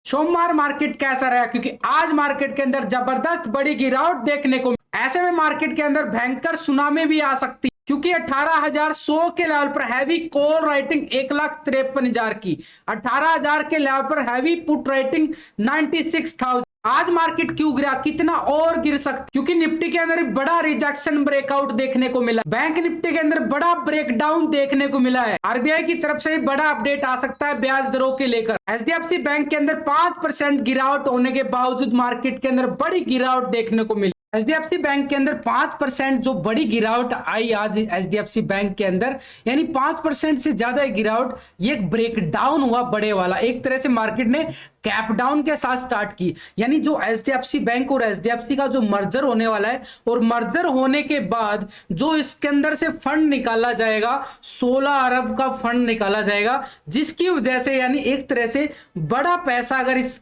सोमवार मार्केट कैसा रहा? क्योंकि आज मार्केट के अंदर जबरदस्त बड़ी गिरावट देखने को, ऐसे में मार्केट के अंदर भयंकर सुनामी भी आ सकती है, क्योंकि 18,100 के लेवल पर हैवी कॉल राइटिंग 1,53,000 की, 18,000 के लेवल पर हैवी पुट राइटिंग 96,000। आज मार्केट क्यों गिरा, कितना और गिर सकता? क्योंकि निफ्टी के अंदर बड़ा रिजेक्शन ब्रेकआउट देखने को मिला, बैंक निफ्टी के अंदर बड़ा ब्रेकडाउन देखने को मिला है। आरबीआई की तरफ से बड़ा अपडेट आ सकता है ब्याज दरों के लेकर। एचडीएफसी बैंक के अंदर 5% गिरावट होने के बावजूद मार्केट के अंदर बड़ी गिरावट देखने को मिली। एचडीएफसी बैंक के अंदर 5% जो बड़ी गिरावट आई आज एचडीएफसी बैंक के अंदर, यानी 5% से ज्यादा गिरावट, ये ब्रेकडाउन हुआ बड़े वाला। एक तरह से मार्केट ने कैप डाउन के साथ स्टार्ट की, यानी जो एचडीएफसी बैंक और एचडीएफसी का जो मर्जर होने वाला है, और मर्जर होने के बाद जो इसके अंदर से फंड निकाला जाएगा, 16 अरब का फंड निकाला जाएगा, जिसकी वजह से यानी एक तरह से बड़ा पैसा अगर इस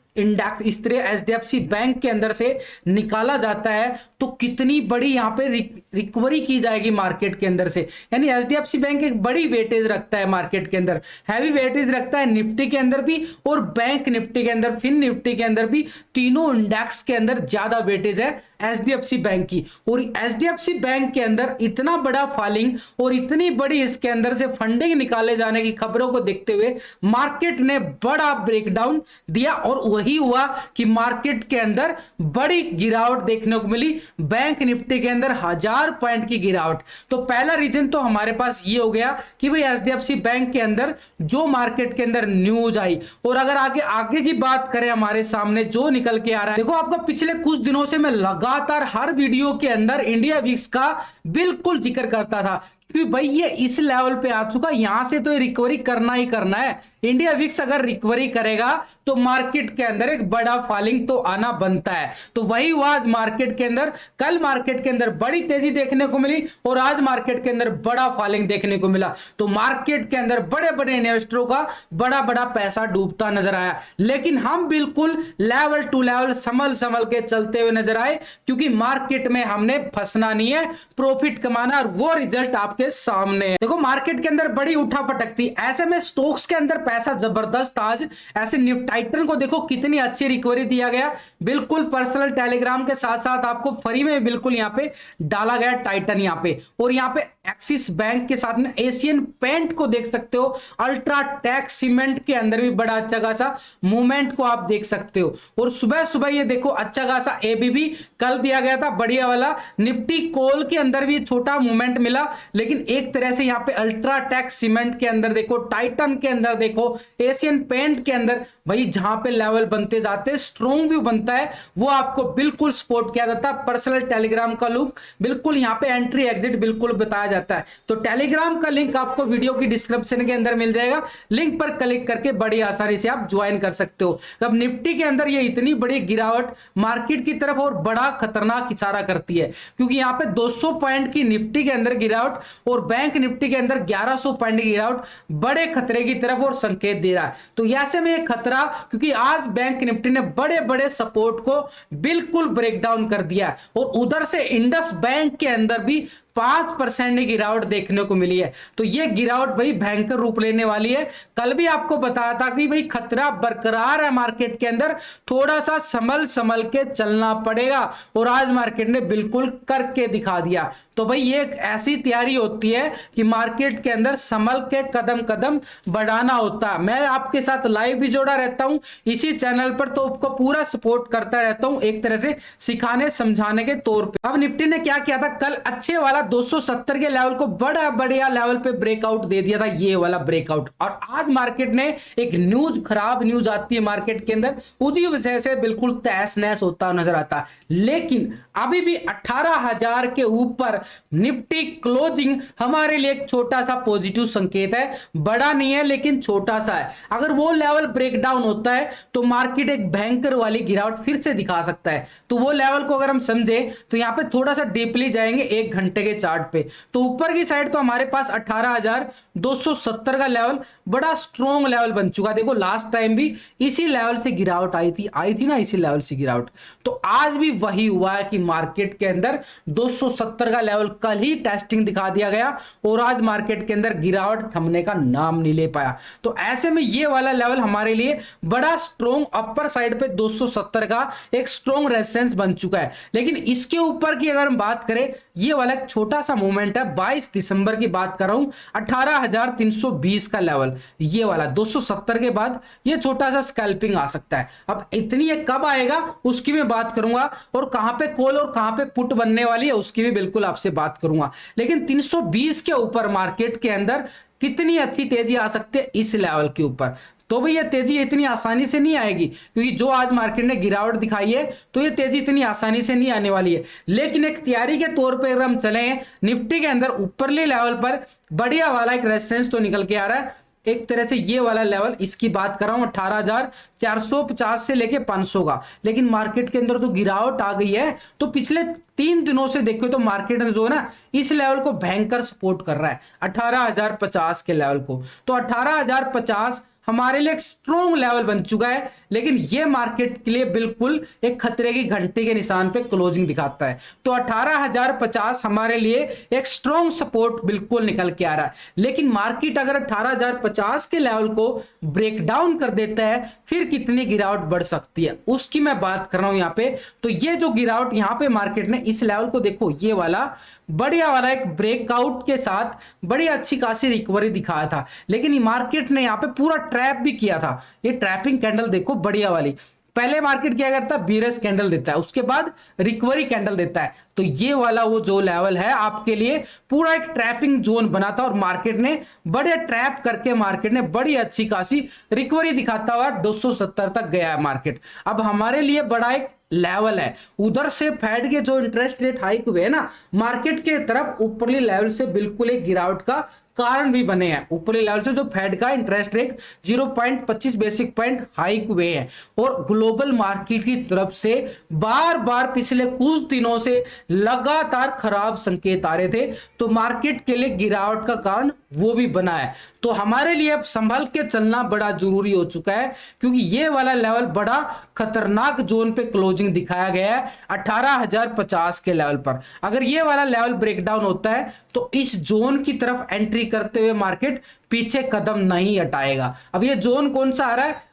तरह एचडीएफसी बैंक के अंदर से निकाला जाता है तो कितनी बड़ी यहां पे रिकवरी की जाएगी मार्केट के अंदर से। यानी एचडीएफसी बैंक एक बड़ी वेटेज रखता है मार्केट के अंदर, हैवी वेटेज रखता है निफ्टी के अंदर भी और बैंक निफ्टी के अंदर, फिन निफ्टी के अंदर भी, तीनों इंडेक्स के अंदर ज्यादा वेटेज है एचडीएफसी बैंक की। और एचडीएफसी बैंक के अंदर इतना बड़ा फॉलिंग और इतनी बड़ी इसके अंदर से फंडिंग निकाले जाने की खबरों को देखते हुए मार्केट ने बड़ा ब्रेकडाउन दिया, और वही हुआ कि मार्केट के अंदर बड़ी गिरावट देखने को मिली। बैंक निफ्टी के अंदर 1000 पॉइंट की गिरावट। तो पहला रीजन तो हमारे पास ये हो गया कि भाई एचडीएफसी बैंक के अंदर जो मार्केट के अंदर न्यूज आई। और अगर आगे की बात करें, हमारे सामने जो निकल के आ रहा है, देखो आपका पिछले कुछ दिनों से मैं लगातार हर वीडियो के अंदर इंडिया विक्स का बिल्कुल जिक्र करता था कि भाई ये इस लेवल पे आ चुका, यहां से तो ये रिकवरी करना ही करना है। इंडिया विक्स अगर रिकवरी करेगा तो मार्केट के अंदर एक बड़ा फॉलिंग तो आना बनता है। तो वही हुआ आज मार्केट के अंदर। कल मार्केट के अंदर बड़ी तेजी देखने को मिली और आज मार्केट के अंदर बड़ा फॉलिंग देखने को मिला। तो मार्केट के अंदर बड़े बड़े इन्वेस्टरों का बड़ा बड़ा पैसा डूबता नजर आया, लेकिन हम बिल्कुल लेवल टू लेवल संभल के चलते हुए नजर आए, क्योंकि मार्केट में हमने फंसना नहीं है, प्रॉफिट कमाना, और वो रिजल्ट आपके सामने है। देखो मार्केट के अंदर बड़ी उठापटक थी, ऐसे में स्टॉक्स के अंदर पैसा जबरदस्त आज, ऐसे टाइटन को देखो कितनी अच्छी रिकवरी दिया गया, बिल्कुल पर्सनल टेलीग्राम के साथ साथ आपको फ्री में बिल्कुल यहां पे डाला गया टाइटन यहां पे। और यहां पे एक्सिस बैंक के साथ में एशियन पेंट को देख सकते हो, अल्ट्राटेक सीमेंट के अंदर भी बड़ा अच्छा खासा मूवमेंट को आप देख सकते हो। और सुबह सुबह ये देखो अच्छा खासा एबीबी कल दिया गया था बढ़िया वाला। निफ्टी कोल के अंदर भी छोटा मूवमेंट मिला, लेकिन एक तरह से यहां पे अल्ट्राटेक सीमेंट के अंदर देखो, टाइटन के अंदर देखो, एशियन पेंट के अंदर, भाई जहां पे लेवल बनते जाते हैं, स्ट्रॉन्ग व्यू बनता है, वो आपको बिल्कुल सपोर्ट किया जाता है। पर्सनल टेलीग्राम का लुक बिल्कुल यहां पे एंट्री एग्जिट बिल्कुल बताया जाता है। तो टेलीग्राम का लिंक आपको वीडियो की डिस्क्रिप्शन के अंदर मिल जाएगा, लिंक पर क्लिक करके बड़ी आसानी से आप ज्वाइन कर सकते हो। अब निफ्टी के अंदर ये इतनी बड़ी गिरावट मार्केट की तरफ और बड़ा खतरनाक इशारा करती है, क्योंकि यहां पे 200 पॉइंट की निफ्टी के अंदर गिरावट और बैंक निफ्टी के अंदर 1100 पॉइंट की गिरावट बड़े खतरे की तरफ और संकेत दे रहा है। तो ऐसे में एक खतरा, क्योंकि आज बैंक निफ्टी ने बड़े बड़े सपोर्ट को बिल्कुल ब्रेकडाउन कर दिया, और उधर से इंडस बैंक के अंदर भी 5% की गिरावट देखने को मिली है। तो ये गिरावट भाई भयंकर रूप लेने वाली है। कल भी आपको बताया था कि भाई खतरा बरकरार है मार्केट के अंदर, थोड़ा सा संभल के चलना पड़ेगा, और आज मार्केट ने बिल्कुल करके दिखा दिया। तो भाई ये एक ऐसी तैयारी होती है कि मार्केट के अंदर संभल के कदम कदम बढ़ाना होता है। मैं आपके साथ लाइव भी जोड़ा रहता हूं इसी चैनल पर, तो आपको पूरा सपोर्ट करता रहता हूं एक तरह से सिखाने समझाने के तौर पे। अब निफ्टी ने क्या किया था, कल अच्छे वाला 270 के लेवल को बड़ा बढ़िया लेवल पे ब्रेकआउट दे दिया था, ये वाला ब्रेकआउट। और आज मार्केट ने एक खराब न्यूज आती है मार्केट के अंदर, उसी वजह से बिल्कुल तहस नहस होता नजर आता है। लेकिन अभी भी 18,000 के ऊपर निफ्टी क्लोजिंग हमारे लिए एक छोटा सा पॉजिटिव संकेत है, बड़ा नहीं है लेकिन छोटा सा है। अगर वो लेवल ब्रेक डाउन होता है तो मार्केट एक भयंकर वाली गिरावट फिर से दिखा सकता है। तो वो लेवल को अगर हम समझे तो यहां पे थोड़ा सा डीपली जाएंगे 1 घंटे के चार्ट पे। तो ऊपर की साइड तो हमारे पास 18,270 का लेवल बड़ा स्ट्रॉन्ग लेवल बन चुका। देखो लास्ट टाइम भी इसी लेवल से गिरावट आई थी ना, इसी लेवल से गिरावट। तो आज भी वही हुआ है कि मार्केट के अंदर 270 का लेवल कल ही टेस्टिंग दिखा दिया गया और आज मार्केट के अंदर गिरावट थमने का नाम नहीं ले पाया। तो ऐसे में ये वाला लेवल हमारे लिए बड़ा स्ट्रॉन्ग अपर साइड पे 270 का एक स्ट्रॉन्ग रेजिस्टेंस बन चुका है। लेकिन इसके ऊपर की अगर हम बात करें, ये वाला एक छोटा सा मूवमेंट है, 22 दिसंबर की बात कर रहा हूं, 18,320 का लेवल, ये वाला 270 के बाद ये छोटा सा स्कैल्पिंग आ सकता है। अब इतनी ये कब आएगा उसकी मैं बात करूंगा, और कहां पे कॉल और कहां पे पुट बनने वाली है उसकी भी बिल्कुल आपसे बात करूंगा। लेकिन 320 के ऊपर मार्केट के अंदर कितनी अच्छी तेजी आ सकती है इस लेवल के ऊपर। तो भाई ये तेजी इतनी आसानी से नहीं आएगी, क्योंकि जो आज मार्केट ने गिरावट दिखाई है तो ये तेजी इतनी आसानी से नहीं आने वाली है। लेकिन एक तैयारी के तौर पे अगर हम चले, निफ्टी के अंदर ऊपरले लेवल पर बढ़िया वाला एक रेजिस्टेंस तो निकल के आ रहा है एक तरह से, ये वाला लेवल, इसकी बात कर रहा हूं 18,450 से लेके 500 का। लेकिन मार्केट के अंदर तो गिरावट आ गई है, तो पिछले 3 दिनों से देखो तो मार्केट ने जो है ना इस लेवल को भयंकर सपोर्ट कर रहा है 18,050 के लेवल को। तो 18,050 हमारे लिए एक स्ट्रॉन्ग लेवल बन चुका है, लेकिन ये मार्केट के लिए बिल्कुल एक खतरे की घंटी के निशान पे क्लोजिंग दिखाता है। तो 18,050 हमारे लिए एक स्ट्रॉन्ग सपोर्ट बिल्कुल निकल के आ रहा है। लेकिन मार्केट अगर 18,050 के लेवल को ब्रेक डाउन कर देता है, फिर कितनी गिरावट बढ़ सकती है उसकी मैं बात कर रहा हूं यहाँ पे। तो ये जो गिरावट यहाँ पे मार्केट ने इस लेवल को देखो, ये वाला बढ़िया वाला एक ब्रेकआउट के साथ बड़ी अच्छी खासी रिकवरी दिखाया था, लेकिन मार्केट ने यहाँ पे पूरा ट्रैप भी किया था। ये ट्रैपिंग कैंडल देखो बढ़िया वाली, पहले मार्केट क्या करता है, बीयरिश कैंडल देता है, उसके बाद रिकवरी कैंडल देता है। तो ये वाला वो जो लेवल है आपके लिए पूरा एक ट्रैपिंग जोन बना था, और मार्केट ने बड़े ट्रैप करके मार्केट ने बड़ी अच्छी खासी रिकवरी दिखाता हुआ 270 तक गया है मार्केट। अब हमारे लिए बड़ा एक लेवल है, उधर से फेड के जो इंटरेस्ट रेट हाइक हुए ना मार्केट के तरफ ऊपरली लेवल से बिल्कुल एक गिरावट का कारण भी बने हैं। ऊपरी लेवल से जो फेड का interest rate 0.25 basic point hike हुए हैं, और ग्लोबल मार्केट की तरफ से बार बार पिछले कुछ दिनों से लगातार खराब संकेत आ रहे थे, तो मार्केट के लिए गिरावट का कारण वो भी बना है। तो हमारे लिए अब संभल के चलना बड़ा जरूरी हो चुका है, क्योंकि ये वाला लेवल बड़ा खतरनाक जोन पे क्लोजिंग दिखाया गया है 18,050 के लेवल पर। अगर ये वाला लेवल ब्रेकडाउन होता है तो इस जोन की तरफ एंट्री करते हुए मार्केट पीछे कदम नहीं हटाएगा। अब ये जोन कौन सा आ रहा है,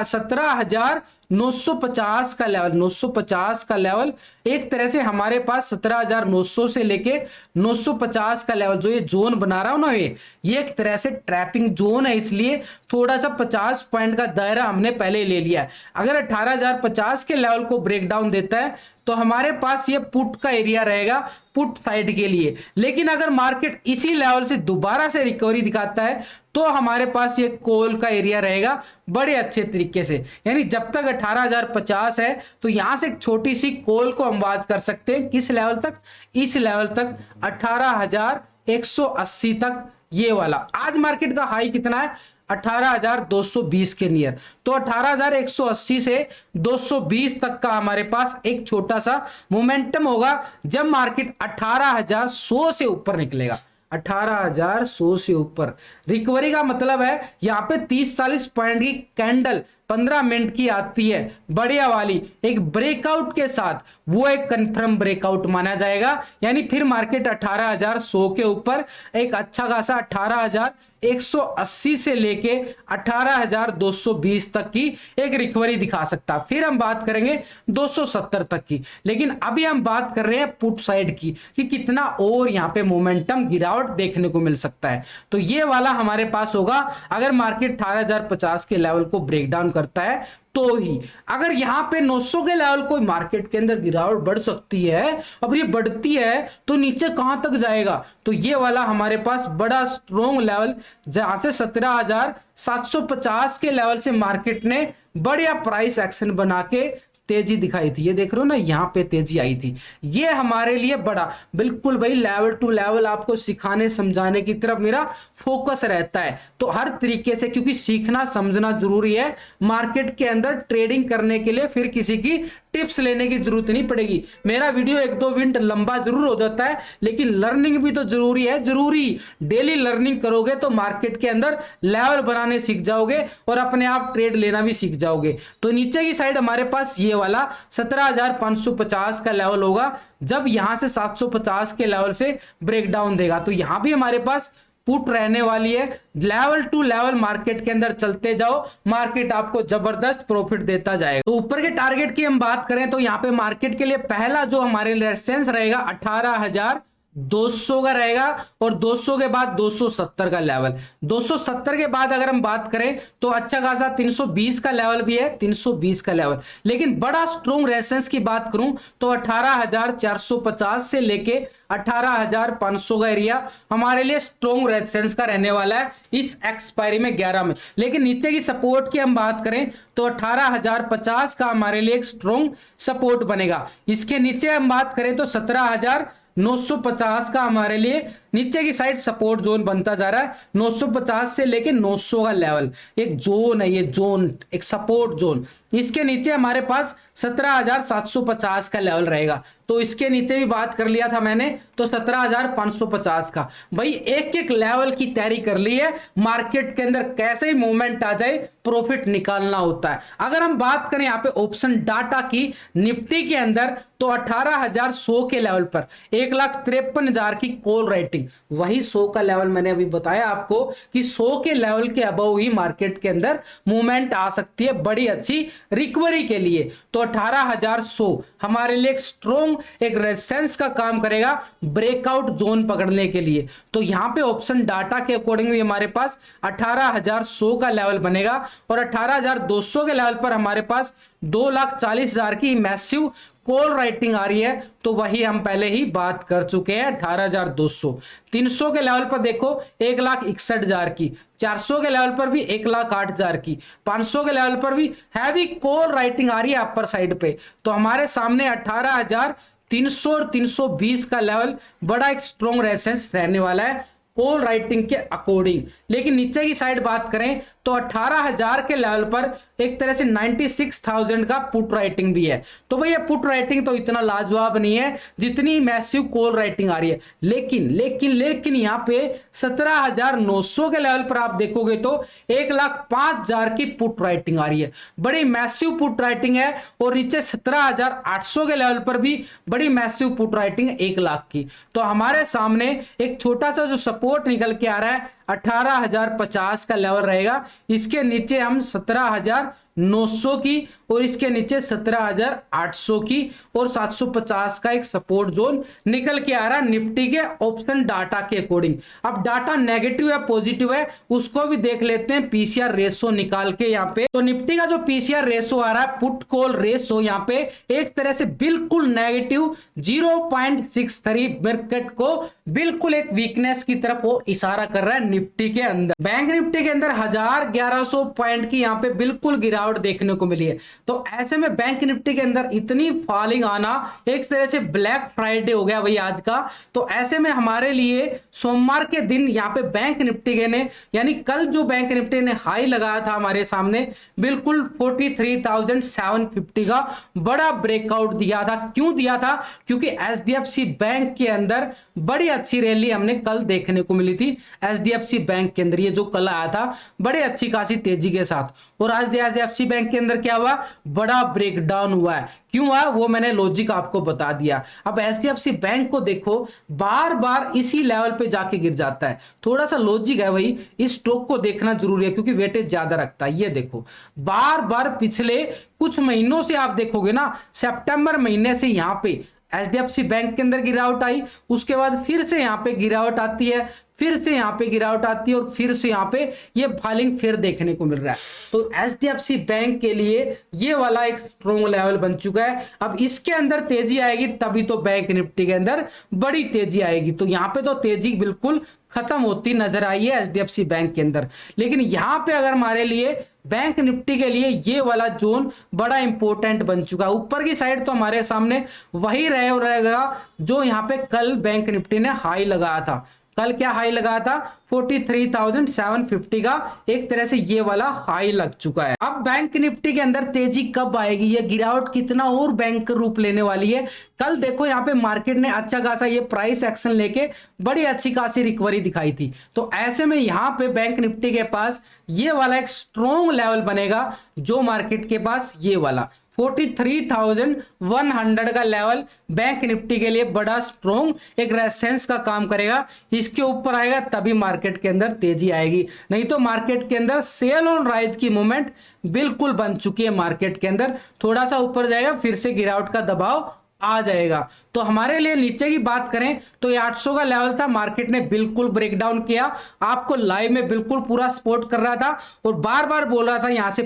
17,950 का लेवल। 950 का लेवल एक तरह से हमारे पास 17,900 से लेके 950 का लेवल जो ये जोन बना रहा हूं ना, ये एक तरह से ट्रैपिंग जोन है, इसलिए थोड़ा सा 50 पॉइंट का दायरा हमने पहले ले लिया है। अगर 18,050 के लेवल को ब्रेक डाउन देता है तो हमारे पास ये पुट का एरिया रहेगा, पुट साइड के लिए। लेकिन अगर मार्केट इसी लेवल से दोबारा से रिकवरी दिखाता है तो हमारे पास ये कॉल का एरिया रहेगा बड़े अच्छे तरीके से। यानी जब तक 18,050 है तो यहां से एक छोटी सी कॉल को हम बात कर सकते हैं किस लेवल तक, इस लेवल तक 18,180 तक। ये वाला आज मार्केट का हाई कितना है, 18,220 के नियर। तो 18,180 से 220 तक का हमारे पास एक छोटा सा मोमेंटम होगा जब मार्केट 18,100 से ऊपर निकलेगा। 18,100 से ऊपर रिकवरी का मतलब है यहां पे 30-40 पॉइंट की कैंडल 15 मिनट की आती है बढ़िया वाली एक ब्रेकआउट के साथ, वो एक कंफर्म ब्रेकआउट माना जाएगा। यानी फिर मार्केट 18,100 के ऊपर एक अच्छा खासा 18,180 से लेके 18,220 तक की एक रिकवरी दिखा सकता है। फिर हम बात करेंगे 270 तक की। लेकिन अभी हम बात कर रहे हैं पुट साइड की कि कितना और यहां पे मोमेंटम गिरावट देखने को मिल सकता है। तो ये वाला हमारे पास होगा अगर मार्केट 18,050 के लेवल को ब्रेक डाउन करता है तो ही। अगर यहां पे 900 के लेवल को मार्केट के अंदर गिरावट बढ़ सकती है, अब ये बढ़ती है तो नीचे कहां तक जाएगा, तो ये वाला हमारे पास बड़ा स्ट्रॉन्ग लेवल जहां से 17,750 के लेवल से मार्केट ने बढ़िया प्राइस एक्शन बना के तेजी दिखाई थी। ये देख रहे हो ना, यहां पे तेजी आई थी। ये हमारे लिए बड़ा बिल्कुल भाई लेवल टू लेवल आपको सिखाने समझाने की तरफ मेरा फोकस रहता है। तो हर तरीके से, क्योंकि सीखना समझना जरूरी है मार्केट के अंदर ट्रेडिंग करने के लिए, फिर किसी की टिप्स लेने की जरूरत नहीं पड़ेगी। मेरा वीडियो 1-2 मिनट लंबा जरूर हो जाता है, लेकिन लर्निंग भी तो जरूरी है, जरूरी डेली लर्निंग करोगे तो मार्केट के अंदर लेवल बनाने सीख जाओगे और अपने आप ट्रेड लेना भी सीख जाओगे। तो नीचे की साइड हमारे पास ये वाला 17,550 का लेवल होगा, जब यहां से 750 के लेवल से ब्रेकडाउन देगा तो यहां भी हमारे पास पुट रहने वाली है। लेवल टू लेवल मार्केट के अंदर चलते जाओ, मार्केट आपको जबरदस्त प्रॉफिट देता जाएगा। तो ऊपर के टारगेट की हम बात करें तो यहाँ पे मार्केट के लिए पहला जो हमारे रेजिस्टेंस रहेगा 18,200 का रहेगा और 200 के बाद 270 का लेवल। 270 के बाद अगर हम बात करें तो अच्छा खासा 320 का लेवल भी है, 320 का लेवल। लेकिन बड़ा स्ट्रॉन्ग रेजिस्टेंस की बात करूं तो 18,450 से लेके 18,500 का एरिया हमारे लिए स्ट्रॉन्ग रेजिस्टेंस का रहने वाला है इस एक्सपायरी में 11 में। लेकिन नीचे की सपोर्ट की हम बात करें तो 18,050 का हमारे लिए एक स्ट्रॉन्ग सपोर्ट बनेगा। इसके नीचे हम बात करें तो 17,950 का हमारे लिए नीचे की साइड सपोर्ट जोन बनता जा रहा है। 950 से लेके 900 का लेवल एक जोन है, ये जोन एक सपोर्ट जोन। इसके नीचे हमारे पास 17,750 का लेवल रहेगा। तो इसके नीचे भी बात कर लिया था मैंने तो 17,550 का। भाई एक एक लेवल की तैयारी कर ली है, मार्केट के अंदर कैसे ही मूवमेंट आ जाए प्रॉफिट निकालना होता है। अगर हम बात करें यहाँ पे ऑप्शन डाटा की निफ्टी के अंदर तो 18,100 के लेवल पर 1,53,000 की कॉल राइटिंग, वही 100 का लेवल मैंने अभी बताया आपको कि 100 के लेवल के अबव ही मार्केट के अंदर मूवमेंट आ सकती है बड़ी अच्छी रिकवरी के लिए। तो 18,100 हमारे लिए एक स्ट्रॉन्ग एक रेजिस्टेंस का काम करेगा ब्रेकआउट जोन पकड़ने के लिए। तो यहां पे ऑप्शन डाटा के अकॉर्डिंग भी हमारे पास 18,100 का लेवल बनेगा और 18,200 के लेवल पर हमारे पास 2,40,000 की मैसिव कॉल राइटिंग आ रही है। तो वही हम पहले ही बात कर चुके हैं 18,200। 300 के लेवल पर देखो 1,61,000 की, 400 के लेवल पर भी 1,08,000 की, 500 के लेवल पर भी हैवी कॉल राइटिंग आ रही है अपर साइड पे। तो हमारे सामने 18,300 और 320 का लेवल बड़ा एक स्ट्रॉन्ग रेजिस्टेंस रहने वाला है कॉल राइटिंग के अकॉर्डिंग। लेकिन नीचे की साइड बात करें तो 18,000 के लेवल पर एक तरह से 96,000 का पुट राइटिंग भी है। तो भैया पुट राइटिंग तो इतना लाजवाब नहीं है जितनी मैसिव कॉल राइटिंग आ रही है। लेकिन यहाँ पे 17,900 के लेवल पर आप देखोगे तो 1,05,000 की पुट राइटिंग आ रही है, बड़ी मैसिव पुट राइटिंग है। और नीचे 17,800 के लेवल पर भी बड़ी मैसिव पुट राइटिंग है 1 लाख की। तो हमारे सामने एक छोटा सा जो सपोर्ट निकल के आ रहा है 18,050 का लेवल रहेगा। इसके नीचे हम 17,900 की और इसके नीचे 17,800 की और 750 का एक सपोर्ट जोन निकल के आ रहा है निफ्टी के ऑप्शन डाटा के अकॉर्डिंग। अब डाटा नेगेटिव है पॉजिटिव है उसको भी देख लेते हैं पीसीआर रेशो निकाल के। यहाँ पे तो निफ्टी का जो पीसीआर रेशो आ रहा है पुट कॉल रेशो यहाँ पे एक तरह से बिल्कुल नेगेटिव 0.63 मार्केट को बिल्कुल एक वीकनेस की तरफ वो इशारा कर रहा है निफ्टी के अंदर। बैंक निफ्टी के अंदर 1,1100 पॉइंट की यहाँ पे बिल्कुल गिरावट देखने को मिली है। तो ऐसे में बैंक निफ्टी के अंदर इतनी फॉलिंग आना एक तरह से ब्लैक फ्राइडे हो गया भाई आज का। तो ऐसे में हमारे लिए सोमवार के दिन यहाँ पे बैंक निफ्टी के ने यानी कल जो बैंक निफ्टी ने हाई लगाया था हमारे सामने बिल्कुल 43,750 का बड़ा ब्रेकआउट दिया था। क्यों दिया था? क्योंकि एचडीएफसी बैंक के अंदर बड़ी अच्छी रैली हमने कल देखने को मिली थी। एचडीएफसी बैंक के अंदर ये जो कल आया था बड़ी अच्छी खासी तेजी के साथ, और आज एचडीएफसी बैंक के अंदर क्या हुआ? बड़ा ब्रेकडाउन हुआ है। क्यों हुआ वो मैंने लॉजिक आपको बता दिया। अब एचडीएफसी बैंक को देखो बार बार इसी लेवल पे जाके गिर जाता है, थोड़ा सा लॉजिक है भाई, इस स्टॉक को देखना जरूरी है क्योंकि वेटेज ज्यादा रखता है। ये देखो बार बार पिछले कुछ महीनों से आप देखोगे ना, सितंबर महीने से यहाँ पे एचडीएफसी बैंक के अंदर गिरावट आई, उसके बाद फिर से यहाँ पे गिरावट आती है, फिर से यहाँ पे गिरावट आती है और फिर से यहाँ पे ये फॉलिंग फिर देखने को मिल रहा है। तो एचडीएफसी बैंक के लिए ये वाला एक स्ट्रॉन्ग लेवल बन चुका है। अब इसके अंदर तेजी आएगी तभी तो बैंक निफ्टी के अंदर बड़ी तेजी आएगी। तो यहाँ पे तो तेजी बिल्कुल खत्म होती नजर आई है एचडीएफसी बैंक के अंदर। लेकिन यहाँ पे अगर हमारे लिए बैंक निफ्टी के लिए ये वाला जोन बड़ा इंपॉर्टेंट बन चुका है। ऊपर की साइड तो हमारे सामने वही रहेगा जो यहाँ पे कल बैंक निफ्टी ने हाई लगाया था कल क्या हाई लगा था 43,750 का, एक तरह से ये वाला हाई लग चुका है। अब बैंक निफ्टी के अंदर तेजी कब आएगी, ये गिरावट कितना और भयंकर रूप लेने वाली है। कल देखो यहाँ पे मार्केट ने अच्छा खासा ये प्राइस एक्शन लेके बड़ी अच्छी खासी रिकवरी दिखाई थी। तो ऐसे में यहाँ पे बैंक निफ्टी के पास ये वाला एक स्ट्रॉन्ग लेवल बनेगा, जो मार्केट के पास ये वाला 43,100 का लेवल बैंक निफ्टी के लिए बड़ा स्ट्रॉन्ग एक रेजिस्टेंस का काम करेगा। इसके ऊपर आएगा तभी मार्केट के अंदर तेजी आएगी, नहीं तो मार्केट के अंदर सेल ऑन राइज की मूवमेंट बिल्कुल बन चुकी है। मार्केट के अंदर थोड़ा सा ऊपर जाएगा, फिर से गिरावट का दबाव आ जाएगा। तो हमारे लिए नीचे की बात करें तो ये 800 का लेवल था, मार्केट ने बिल्कुल ब्रेकडाउन किया, आपको लाइव में बिल्कुल पूरा सपोर्ट कर रहा था और बार बार बोल रहा था यहां से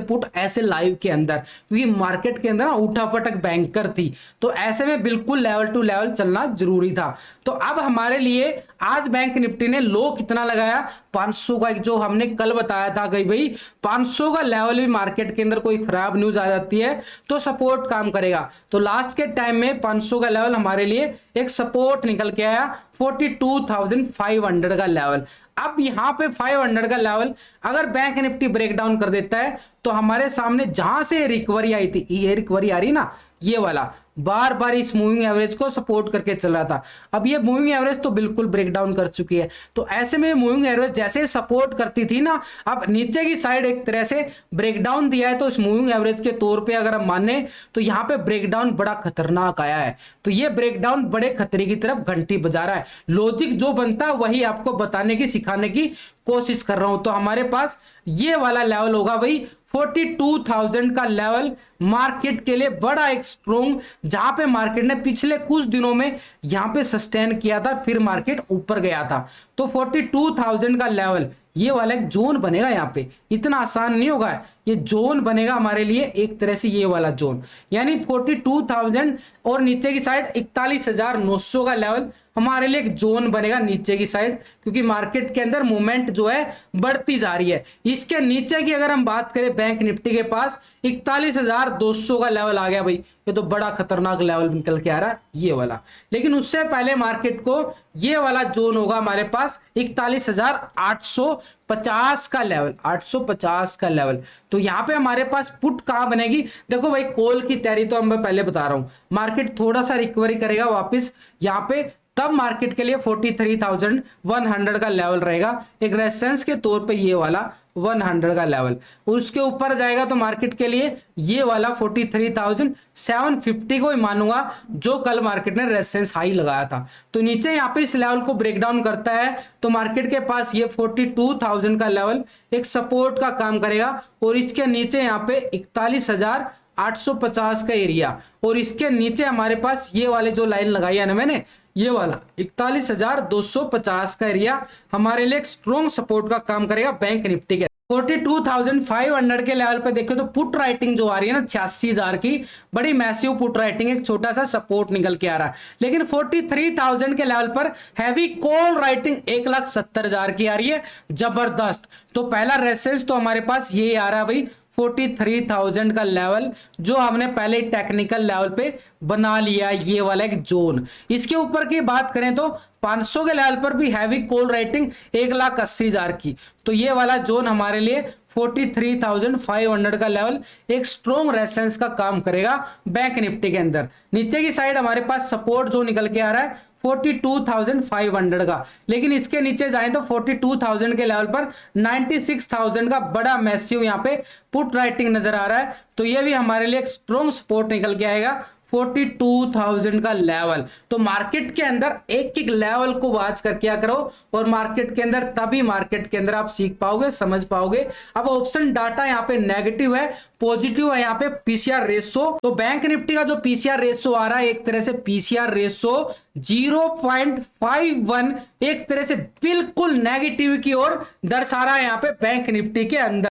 पुट ऐसे लाइव के अंदर, क्योंकि मार्केट के अंदर ना उठापटक बैंकर थी। तो ऐसे में बिल्कुल लेवल टू लेवल चलना जरूरी था। तो अब हमारे लिए आज बैंक निफ्टी ने लो कितना लगाया 500 का, जो हमने कल बताया था कि भाई 500 का लेवल भी मार्केट के अंदर कोई खराब न्यूज आ जाती है तो सपोर्ट काम करेगा। तो लास्ट के टाइम में 500 का लेवल हमारे लिए एक सपोर्ट निकल के आया 42,500 का लेवल। अब यहां पे 500 का लेवल अगर बैंक निफ्टी ब्रेकडाउन कर देता है तो हमारे सामने जहां से रिकवरी आई थी, ये रिकवरी आ रही ना, ये वाला बार बार इस मूविंग एवरेज को सपोर्ट करके चल रहा था। अब ये मूविंग एवरेज तो बिल्कुल ब्रेकडाउन कर चुकी है। तो ऐसे में मूविंग एवरेज जैसे सपोर्ट करती थी ना, अब नीचे की साइड एक तरह से ब्रेकडाउन दिया है। तो इस मूविंग एवरेज के तौर पे अगर हम माने तो यहाँ पे ब्रेकडाउन बड़ा खतरनाक आया है। तो ये ब्रेकडाउन बड़े खतरे की तरफ घंटी बजा रहा है। लॉजिक जो बनता है वही आपको बताने की सिखाने की कोशिश कर रहा हूं। तो हमारे पास ये वाला लेवल होगा भाई 42,000 का लेवल मार्केट के लिए बड़ा एक स्ट्रॉन्ग, जहां पे मार्केट ने पिछले कुछ दिनों में यहां पे सस्टेन किया था, फिर मार्केट ऊपर गया था। तो 42,000 का लेवल ये वाला एक जोन बनेगा। यहाँ पे इतना आसान नहीं होगा, ये जोन बनेगा हमारे लिए एक तरह से ये वाला जोन, यानी 42,000 और नीचे की साइड 41,900 का लेवल हमारे लिए एक जोन बनेगा नीचे की साइड, क्योंकि मार्केट के अंदर मूवमेंट जो है बढ़ती जा रही है। इसके नीचे की अगर हम बात करें बैंक निफ्टी के पास 41,200 का लेवल आ गया भाई, ये तो बड़ा खतरनाक लेवल निकल के आ रहा है ये वाला। लेकिन उससे पहले मार्केट को ये वाला जोन होगा हमारे पास 41,850 का लेवल, 850 का लेवल। तो यहाँ पे हमारे पास पुट कहां बनेगी, देखो भाई कॉल की तैयारी तो मैं पहले बता रहा हूं, मार्केट थोड़ा सा रिकवरी करेगा वापस यहाँ पे, तब मार्केट के लिए 43,100 का लेवल रहेगा एक रेजिस्टेंस के तौर पे, ये वाला 100 का लेवल। उसके ऊपर जाएगा तो मार्केट के लिए ये वाला 43,750 को ही मानूंगा, जो कल मार्केट ने रेजिस्टेंस हाई लगाया था। तो नीचे यहाँ पे इस लेवल को ब्रेकडाउन करता है तो मार्केट के पास ये 42,000 का लेवल एक सपोर्ट का काम करेगा, और इसके नीचे यहाँ पे 41,850 का एरिया, और इसके नीचे हमारे पास ये वाले जो लाइन लगाई है ना मैंने, ये वाला 41,250 का एरिया हमारे लिए एक स्ट्रॉन्ग सपोर्ट का काम करेगा बैंक निफ्टी के। 42,500 के लेवल पे देखो तो पुट राइटिंग जो आ रही है ना 86,000 की, बड़ी मैसिव पुट राइटिंग, एक छोटा सा सपोर्ट निकल के आ रहा है। लेकिन 43,000 के लेवल पर हैवी कॉल राइटिंग 1,70,000 की आ रही है, जबरदस्त। तो पहला रेजिस्टेंस तो हमारे पास ये आ रहा है भाई 43,000 का लेवल, जो हमने पहले टेक्निकल लेवल पे बना लिया ये वाला एक जोन। इसके ऊपर की बात करें तो 500 के लेवल पर भी हैवी कॉल राइटिंग 1,80,000 की, तो ये वाला जोन हमारे लिए 43,500 का लेवल एक स्ट्रॉन्ग रेजिस्टेंस का काम करेगा बैंक निफ्टी के अंदर। नीचे की साइड हमारे पास सपोर्ट जो निकल के आ रहा है 42,500 का, लेकिन इसके नीचे जाएं तो 42,000 के लेवल पर 96,000 का बड़ा मैसिव यहाँ पे पुट राइटिंग नजर आ रहा है। तो ये भी हमारे लिए एक स्ट्रॉन्ग सपोर्ट निकल के आएगा 42,000 का लेवल। तो मार्केट के अंदर एक एक लेवल को वॉच कर क्या करो, और मार्केट के अंदर तभी मार्केट के अंदर आप सीख पाओगे, समझ पाओगे। अब ऑप्शन डाटा यहाँ पे नेगेटिव है, पॉजिटिव है यहाँ पे पीसीआर रेशो। तो बैंक निफ्टी का जो पीसीआर रेशो आ रहा है एक तरह से पीसीआर रेशो 0.51 एक तरह से बिल्कुल नेगेटिव की ओर दर्शा रहा है यहाँ पे बैंक निफ्टी के अंदर।